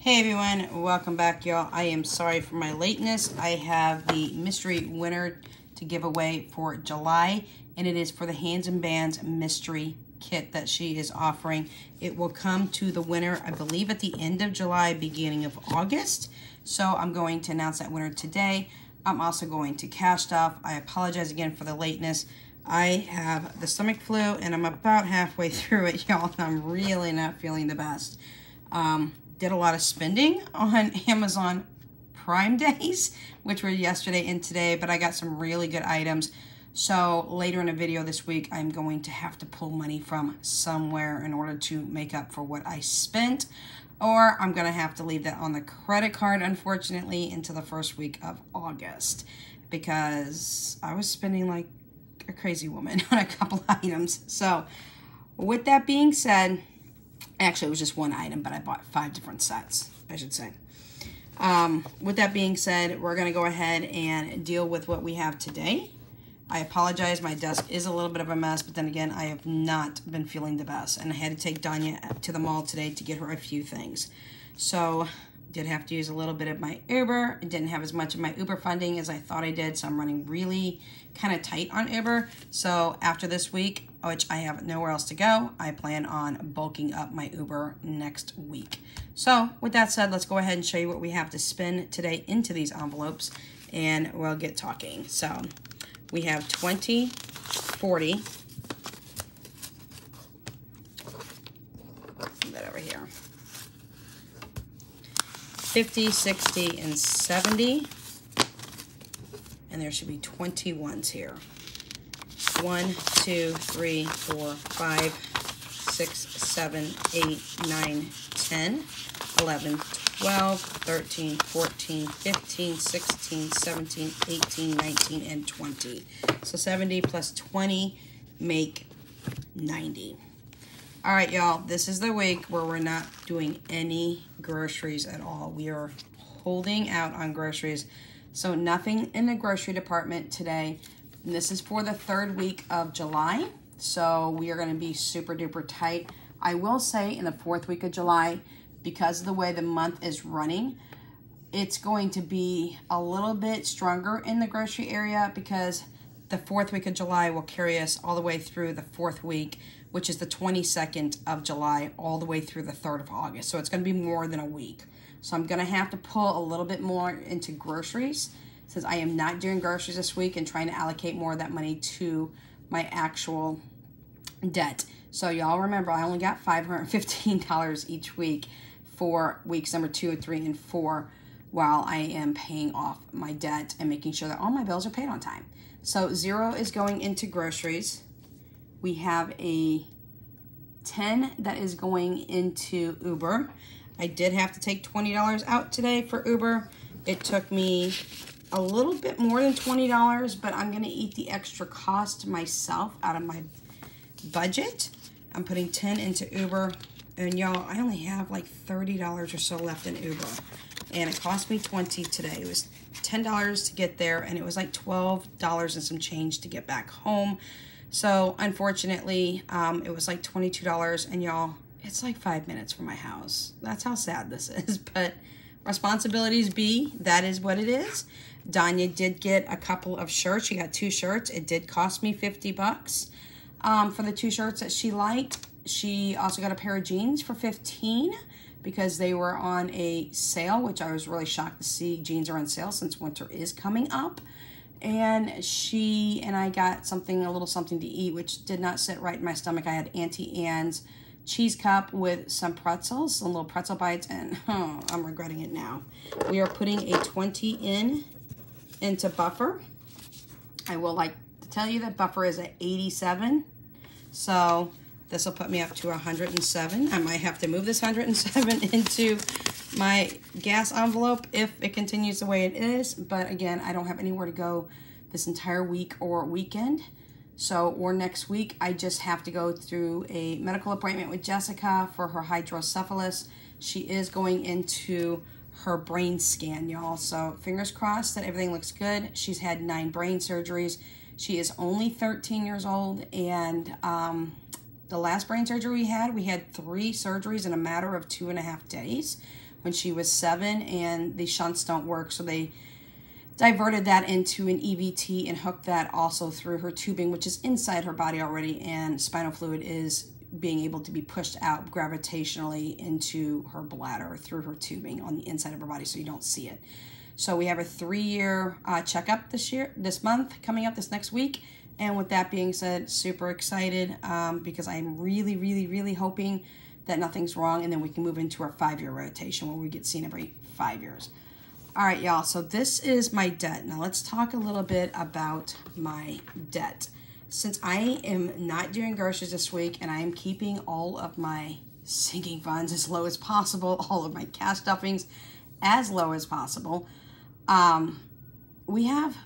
Hey everyone, welcome back y'all. I am sorry for my lateness. I have the mystery winner to give away for July, and it is for the Hands and Bands mystery kit that she is offering. It will come to the winner, I believe, at the end of July, beginning of August. So I'm going to announce that winner today. I'm also going to cash stuff. I apologize again for the lateness. I have the stomach flu and I'm about halfway through it, y'all. I'm really not feeling the best. Did a lot of spending on Amazon Prime days, which were yesterday and today, but I got some really good items. So later in the video this week, I'm going to have to pull money from somewhere in order to make up for what I spent, or I'm gonna have to leave that on the credit card, unfortunately, into the first week of August, because I was spending like a crazy woman on a couple items. So with that being said, actually, it was just one item, but I bought 5 different sets, I should say. With that being said, we're going to go ahead and deal with what we have today. I apologize. My desk is a little bit of a mess, but then again, I have not been feeling the best. And I had to take Danya to the mall today to get her a few things. So, did have to use a little bit of my Uber. I didn't have as much of my Uber funding as I thought I did, so I'm running really kind of tight on Uber. So after this week, which I have nowhere else to go, I plan on bulking up my Uber next week. So with that said, let's go ahead and show you what we have to spin today into these envelopes, and we'll get talking. So we have 20, 40, put that over here, 50, 60, and 70. And there should be 21s here. 1, 2, 3, 4, 5, 6, 7, 8, 9, 10, 11, 12, 13, 14, 15, 16, 17, 18, 19, and 20. So 70 plus 20 make 90. All right, y'all, this is the week where we're not doing any groceries at all. We are holding out on groceries. So nothing in the grocery department today. And this is for the 3rd week of July. So we are gonna be super duper tight. I will say in the 4th week of July, because of the way the month is running, it's going to be a little bit stronger in the grocery area, because the 4th week of July will carry us all the way through the 4th week, which is the 22nd of July, all the way through the 3rd of August. So it's gonna be more than a week. So I'm gonna have to pull a little bit more into groceries, since I am not doing groceries this week and trying to allocate more of that money to my actual debt. So y'all remember, I only got $515 each week for weeks number 2, 3, and 4, while I am paying off my debt and making sure that all my bills are paid on time. So 0 is going into groceries. We have a 10 that is going into Uber. I did have to take $20 out today for Uber. It took me a little bit more than $20, but I'm gonna eat the extra cost myself out of my budget. I'm putting 10 into Uber, and y'all, I only have like $30 or so left in Uber, and it cost me $20 today. It was $10 to get there, and it was like $12 and some change to get back home. So unfortunately, it was like $22, and y'all, it's like 5 minutes from my house. That's how sad this is, but responsibilities be, that is what it is. Danya did get a couple of shirts. She got 2 shirts. It did cost me 50 bucks for the 2 shirts that she liked. She also got a pair of jeans for 15 because they were on a sale, which I was really shocked to see jeans are on sale since winter is coming up. And she and I got something, a little something to eat, which did not sit right in my stomach. I had Auntie Anne's cheese cup with some pretzels, some little pretzel bites, and I'm regretting it now. We are putting a 20 into Buffer. I will like to tell you that Buffer is at 87, so this will put me up to 107. I might have to move this 107 into my gas envelope if it continues the way it is, but again, I don't have anywhere to go this entire week or weekend. So, or next week, I just have to go through a medical appointment with Jessica for her hydrocephalus. She is going into her brain scan, y'all. So, fingers crossed that everything looks good. She's had 9 brain surgeries. She is only 13 years old, and the last brain surgery we had 3 surgeries in a matter of 2.5 days, when she was 7, and the shunts don't work, so they diverted that into an EVT and hooked that also through her tubing, which is inside her body already, and spinal fluid is being able to be pushed out gravitationally into her bladder through her tubing on the inside of her body, so you don't see it. So we have a 3-year checkup this month, coming up this next week. And with that being said, super excited because I'm really, really, really hoping that nothing's wrong, and then we can move into our 5-year rotation where we get seen every 5 years. All right, y'all, so this is my debt. Now let's talk a little bit about my debt. Since I am not doing groceries this week and I am keeping all of my sinking funds as low as possible, all of my cash stuffings as low as possible, we have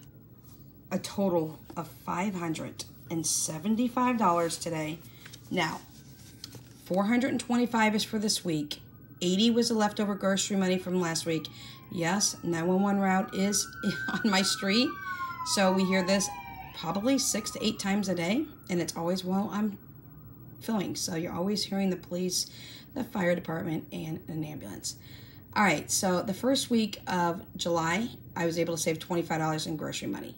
a total of $575 today. Now, $425 is for this week. $80 was the leftover grocery money from last week. Yes, 911 route is on my street, so we hear this probably 6 to 8 times a day, and it's always while I'm filming. So you're always hearing the police, the fire department, and an ambulance. All right, so the first week of July, I was able to save $25 in grocery money.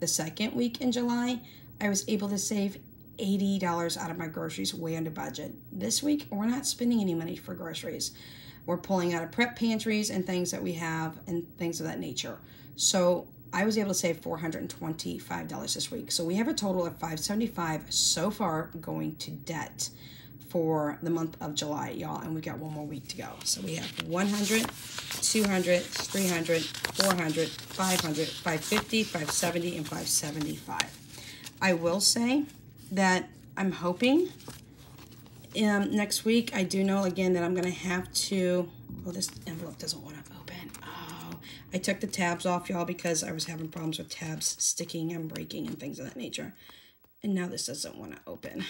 The second week in July, I was able to save $80 out of my groceries, way under budget. This week, we're not spending any money for groceries. We're pulling out of prep pantries and things that we have and things of that nature. So I was able to save $425 this week. So we have a total of $575 so far going to debt for the month of July, y'all, and we got one more week to go. So we have 100, 200, 300, 400, 500, 550, 570, and 575. I will say that I'm hoping next week, I do know again that I'm gonna have to, oh, this envelope doesn't want to open. Oh, I took the tabs off, y'all, because I was having problems with tabs sticking and breaking and things of that nature. And now this doesn't want to open.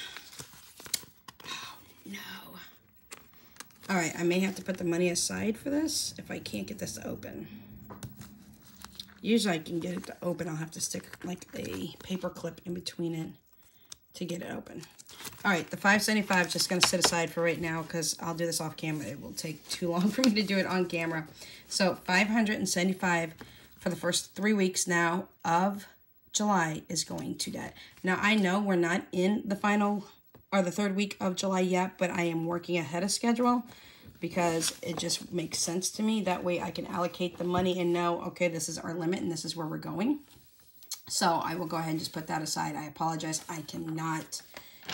Oh, no. All right, I may have to put the money aside for this if I can't get this to open. Usually I can get it to open. I'll have to stick like a paper clip in between it to get it open. All right, the $575 is just going to sit aside for right now because I'll do this off camera. It will take too long for me to do it on camera. So $575 for the first 3 weeks now of July is going to debt. Now, I know we're not in the final or the 3rd week of July yet, but I am working ahead of schedule because it just makes sense to me. That way I can allocate the money and know, okay, this is our limit and this is where we're going. So I will go ahead and just put that aside. I apologize. I cannot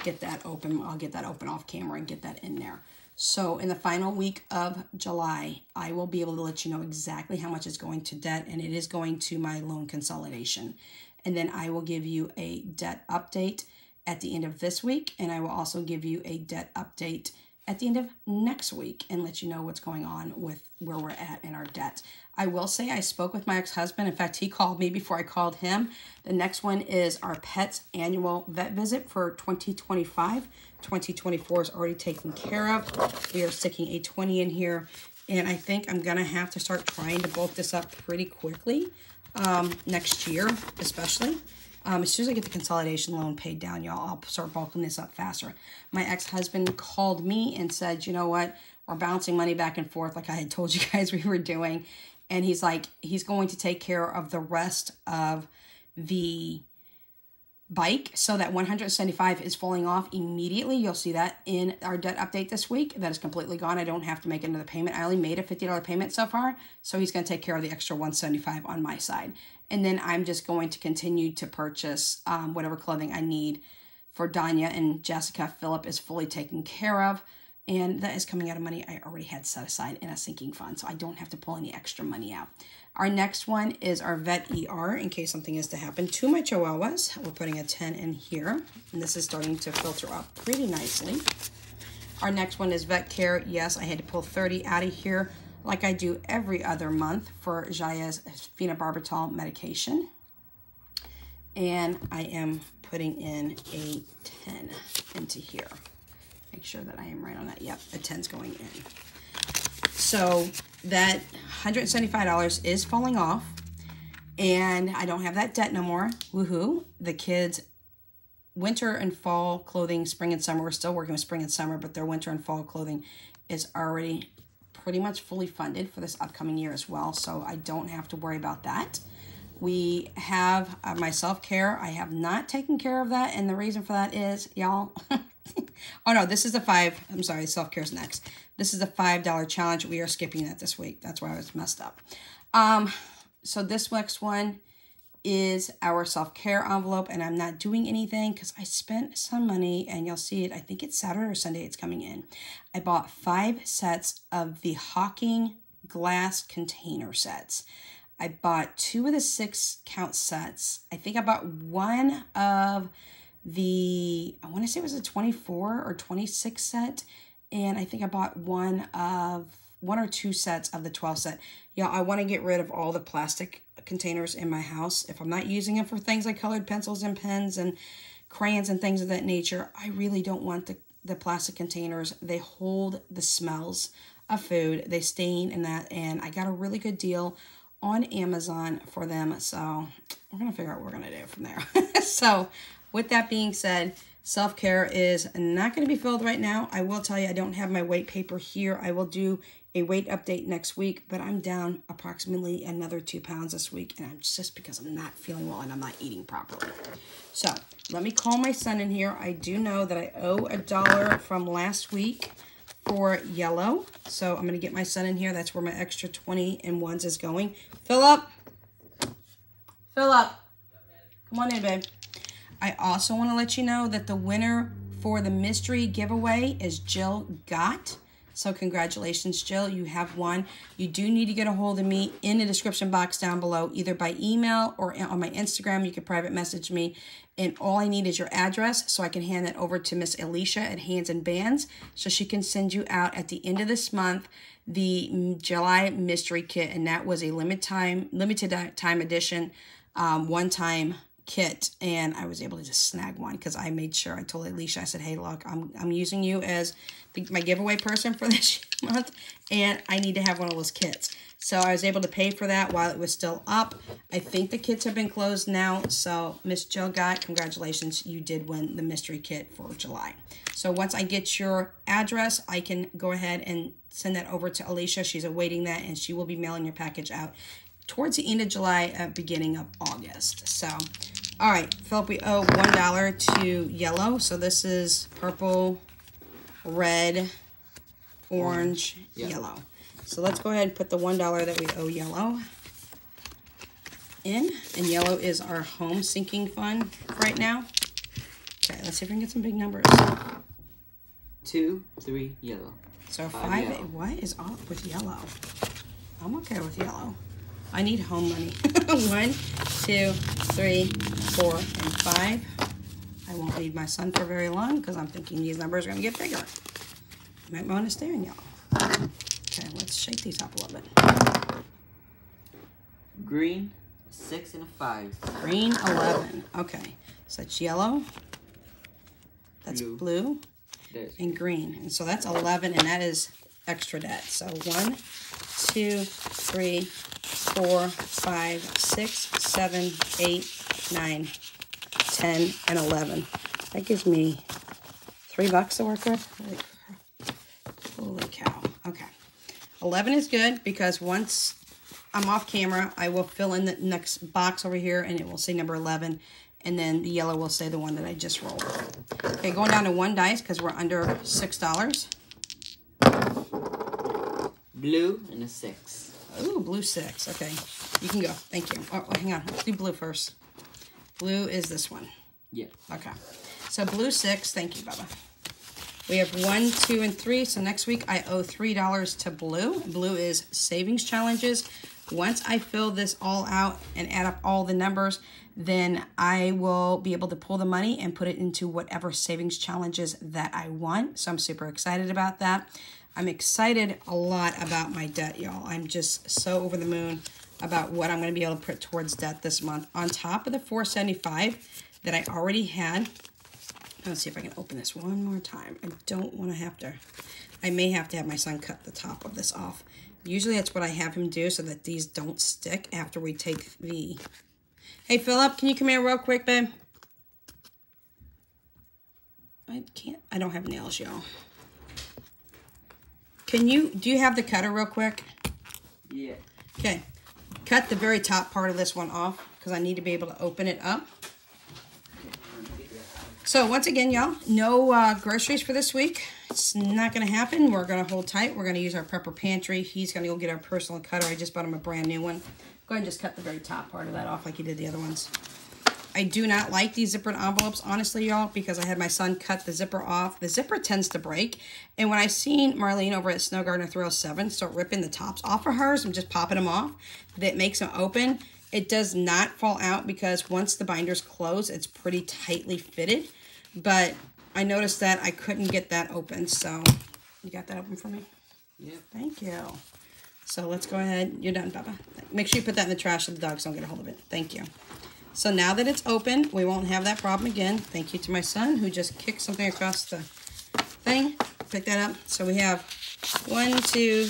get that open. I'll get that open off camera and get that in there. So in the final week of July, I will be able to let you know exactly how much is going to debt, and it is going to my loan consolidation. And then I will give you a debt update at the end of this week, and I will also give you a debt update at the end of next week and let you know what's going on with where we're at in our debt. I will say I spoke with my ex-husband. In fact, he called me before I called him. The next one is our pet's annual vet visit for 2025. 2024 is already taken care of. We are sticking a 20 in here, and I think I'm going to have to start trying to bulk this up pretty quickly next year, especially. As soon as I get the consolidation loan paid down, y'all, I'll start bulking this up faster. My ex-husband called me and said, you know what, we're bouncing money back and forth like I had told you guys we were doing. And he's like, he's going to take care of the rest of the bike. So that $175 is falling off immediately. You'll see that in our debt update this week. That is completely gone. I don't have to make another payment. I only made a $50 payment so far. So he's going to take care of the extra $175 on my side. And then I'm just going to continue to purchase whatever clothing I need for Danya and Jessica. Philip is fully taken care of. And that is coming out of money I already had set aside in a sinking fund. So I don't have to pull any extra money out. Our next one is our vet ER in case something is to happen to my chihuahuas. We're putting a 10 in here. And this is starting to filter up pretty nicely. Our next one is vet care. Yes, I had to pull 30 out of here like I do every other month for Jaya's phenobarbital medication. And I am putting in a 10 into here. Make sure that I am right on that. Yep, a 10's going in. So that $175 is falling off, and I don't have that debt no more. Woohoo. The kids' winter and fall clothing, spring and summer, we're still working with spring and summer, but their winter and fall clothing is already pretty much fully funded for this upcoming year as well, so I don't have to worry about that. We have my self-care. I have not taken care of that, and the reason for that is, y'all, oh no, this is the I'm sorry, self-care's next. This is the $5 challenge. We are skipping that this week. That's why I was messed up. So this next one is our self-care envelope, and I'm not doing anything because I spent some money, and you'll see it. I think it's Saturday or Sunday it's coming in. I bought 5 sets of the Hawking glass container sets. I bought 2 of the 6-count sets. I think I bought one of the, I want to say it was a 24 or 26 set, and I think I bought one or 2 sets of the 12 set. Yeah, I want to get rid of all the plastic containers in my house. If I'm not using them for things like colored pencils and pens and crayons and things of that nature, I really don't want the plastic containers. They hold the smells of food. They stain and that, and I got a really good deal on Amazon for them. So we're going to figure out what we're going to do from there. So with that being said, self-care is not going to be filled right now. I will tell you, I don't have my weight paper here. I will do a weight update next week, but I'm down approximately another 2 pounds this week, and I'm just because I'm not feeling well and I'm not eating properly. So let me call my son in here. I do know that I owe $1 from last week for yellow, so I'm going to get my son in here. That's where my extra 20 and 1s is going. Philip, come on in, babe. I also want to let you know that the winner for the mystery giveaway is Jill Gott. So congratulations, Jill. You have won. You do need to get a hold of me in the description box down below, either by email or on my Instagram. You can private message me. And all I need is your address so I can hand it over to Miss Alicia at Hands and Bands so she can send you out at the end of this month the July mystery kit. And that was a limited time edition, one-time kit, and I was able to just snag one because I made sure I told Alicia, I said, hey, look, I'm using you as my giveaway person for this month, and I need to have one of those kits. So I was able to pay for that while it was still up. I think the kits have been closed now, so Miss Jill Gott, congratulations, you did win the mystery kit for July. So once I get your address, I can go ahead and send that over to Alicia. She's awaiting that, and she will be mailing your package out towards the end of July, beginning of August. So, all right, Philip, we owe $1 to yellow. So this is purple, red, orange, yellow. So let's go ahead and put the $1 that we owe yellow in. And yellow is our home sinking fund right now. Okay, let's see if we can get some big numbers. 2, 3, yellow. So 5, yellow. What is up with yellow? I'm okay with yellow. I need home money. 1, 2, 3, 4, and 5. I won't need my son for very long because I'm thinking these numbers are going to get bigger. You might want to stay in yellow. Okay, let's shake these up a little bit. Green, 6 and a 5. Green, 11. Okay, so that's yellow. That's blue. And green. And so that's 11, and that is extra debt. So 1, 2, 3, 4, 5, 6, 7, 8, 9, 10, and 11. That gives me $3 to work with. Holy cow. Okay. 11 is good because once I'm off camera, I will fill in the next box over here and it will say number 11. And then the yellow will say the one that I just rolled. Okay, going down to 1 dice because we're under $6. Blue and a 6. Ooh, blue 6. Okay, you can go. Thank you. Oh, hang on. Let's do blue first. Blue is this one. Yeah. Okay. So blue 6. Thank you, Bubba. We have 1, 2, and 3. So next week I owe $3 to blue. Blue is savings challenges. Once I fill this all out and add up all the numbers, then I will be able to pull the money and put it into whatever savings challenges that I want. So I'm super excited about that. I'm excited a lot about my debt, y'all. I'm just so over the moon about what I'm going to be able to put towards debt this month. On top of the $475 that I already had. Let's see if I can open this one more time. I don't want to have to. I may have to have my son cut the top of this off. Usually that's what I have him do so that these don't stick after we take the... Hey, Philip, can you come here real quick, babe? I can't. I don't have nails, y'all. do you have the cutter real quick? Yeah. Okay. Cut the very top part of this one off because I need to be able to open it up. So once again, y'all, no groceries for this week. It's not going to happen. We're going to hold tight. We're going to use our prepper pantry. He's going to go get our personal cutter. I just bought him a brand new one. Go ahead and just cut the very top part of that off like he did the other ones. I do not like these zippered envelopes, honestly, y'all, because I had my son cut the zipper off. The zipper tends to break. And when I seen Marlene over at Snow Gardener 307 start ripping the tops off of hers and just popping them off, that makes them open. It does not fall out because once the binders close, it's pretty tightly fitted. But I noticed that I couldn't get that open. So you got that open for me? Yeah. Thank you. So let's go ahead. You're done, Bubba. Make sure you put that in the trash so the dogs don't get a hold of it. Thank you. So now that it's open, we won't have that problem again. Thank you to my son who just kicked something across the thing. Pick that up. So we have 1, 2,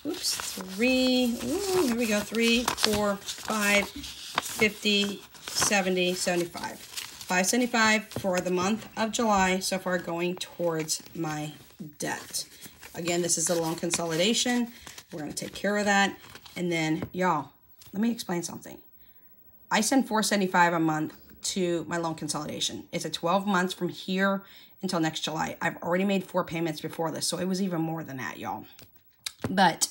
oops, 3, ooh, here we go, 3, 4, 5, 50, 70, 75. 575 for the month of July so far going towards my debt. Again, this is a loan consolidation. We're going to take care of that. And then, y'all, let me explain something. I send $475 a month to my loan consolidation. It's a 12 months from here until next July. I've already made 4 payments before this, so it was even more than that, y'all. But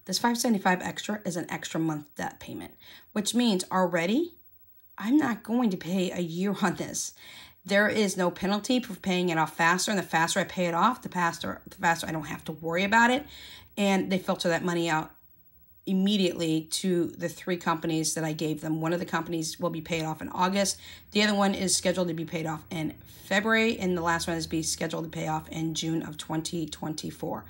this $575 extra is an extra month debt payment, which means already I'm not going to pay a year on this. There is no penalty for paying it off faster, and the faster I pay it off, the faster I don't have to worry about it. And they filter that money out immediately to the 3 companies that I gave them. One of the companies will be paid off in August. The other one is scheduled to be paid off in February, and the last one is scheduled to pay off in June of 2024.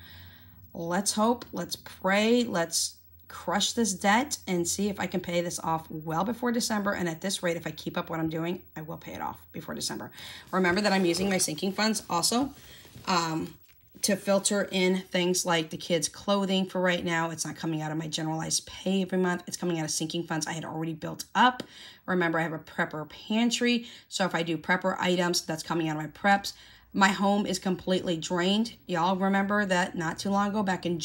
Let's hope, let's pray, let's crush this debt and see if I can pay this off well before December. And at this rate, if I keep up what I'm doing, I will pay it off before December. Remember that I'm using my sinking funds also to filter in things like the kids' clothing for right now. It's not coming out of my generalized pay every month. It's coming out of sinking funds I had already built up. Remember, I have a prepper pantry. So if I do prepper items, that's coming out of my preps. My home is completely drained. Y'all remember that not too long ago, back in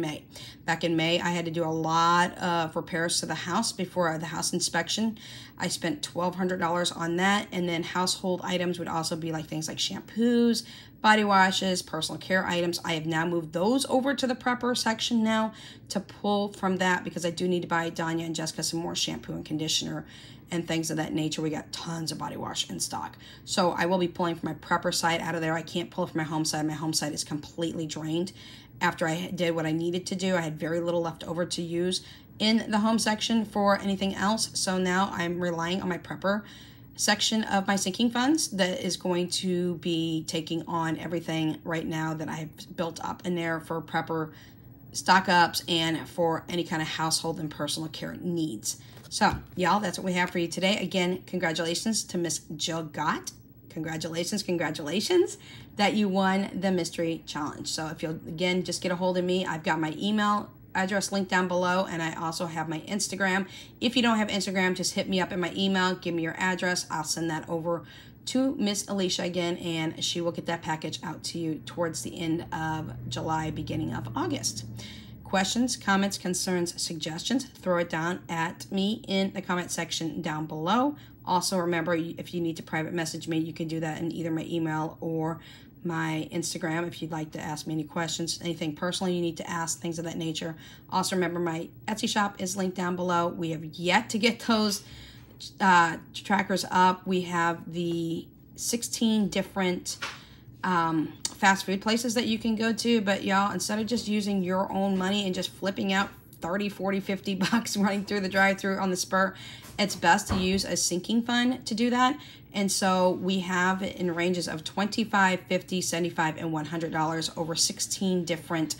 May. Back in May, I had to do a lot of repairs to the house before the house inspection. I spent $1,200 on that, and then household items would also be like things like shampoos, body washes, personal care items. I have now moved those over to the prepper section now to pull from that because I do need to buy Danya and Jessica some more shampoo and conditioner and things of that nature. We got tons of body wash in stock. So I will be pulling from my prepper side out of there. I can't pull from my home side. My home side is completely drained. After I did what I needed to do, I had very little left over to use in the home section for anything else. So now I'm relying on my prepper section of my sinking funds that is going to be taking on everything right now that I've built up in there for prepper stock ups and for any kind of household and personal care needs. So, y'all, that's what we have for you today. Again, congratulations to Miss Jill Gott. Congratulations that you won the mystery challenge. So if you'll, again, just get a hold of me. I've got my email address linked down below, and I also have my Instagram. If you don't have Instagram, just hit me up in my email. Give me your address. I'll send that over to Miss Alicia again, and she will get that package out to you towards the end of July, beginning of August. Questions, comments, concerns, suggestions, throw it down at me in the comment section down below. Also, remember, if you need to private message me, you can do that in either my email or my Instagram if you'd like to ask me any questions, anything personal you need to ask, things of that nature. Also, remember, my Etsy shop is linked down below. We have yet to get those trackers up. We have the 16 different fast food places that you can go to, but y'all, instead of just using your own money and just flipping out 30, 40, 50 bucks running through the drive-through on the spur, it's best to use a sinking fund to do that. And so we have it in ranges of $25, $50, $75, and $100 over 16 different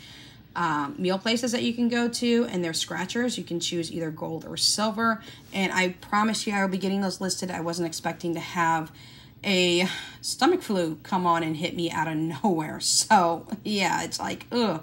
meal places that you can go to, and they're scratchers. You can choose either gold or silver, and I promise you I will be getting those listed. I wasn't expecting to have a stomach flu come on and hit me out of nowhere. So yeah, it's like, ugh.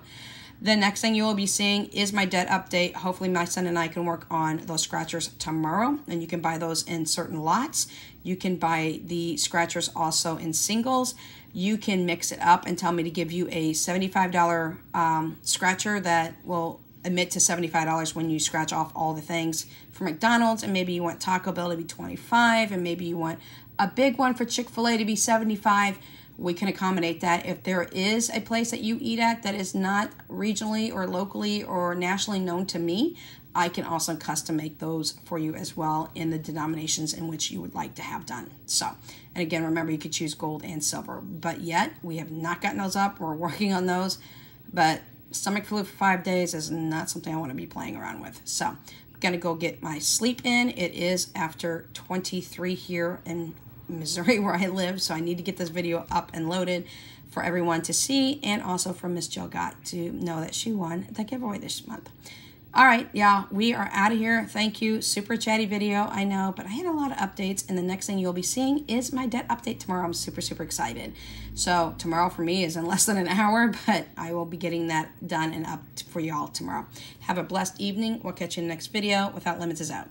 The next thing you will be seeing is my debt update. Hopefully my son and I can work on those scratchers tomorrow, and you can buy those in certain lots. You can buy the scratchers also in singles. You can mix it up and tell me to give you a $75 scratcher that will emit to $75 when you scratch off all the things for McDonald's, and maybe you want Taco Bell to be $25, and maybe you want a big one for Chick-fil-A to be $75. We can accommodate that. If there is a place that you eat at that is not regionally or locally or nationally known to me, I can also custom make those for you as well in the denominations in which you would like to have done. So, and again, remember you could choose gold and silver, but yet we have not gotten those up. We're working on those, but stomach flu for 5 days is not something I want to be playing around with. So I'm gonna go get my sleep in. It is after 23 here in Missouri where I live, so I need to get this video up and loaded for everyone to see, and also for Miss Jill Gott to know that she won the giveaway this month. All right, y'all, we are out of here. Thank you. Super chatty video, I know, but I had a lot of updates, and the next thing you'll be seeing is my debt update tomorrow. I'm super, super excited. So tomorrow for me is in less than an hour, but I will be getting that done and up for y'all tomorrow. Have a blessed evening. We'll catch you in the next video. Without Limits is out.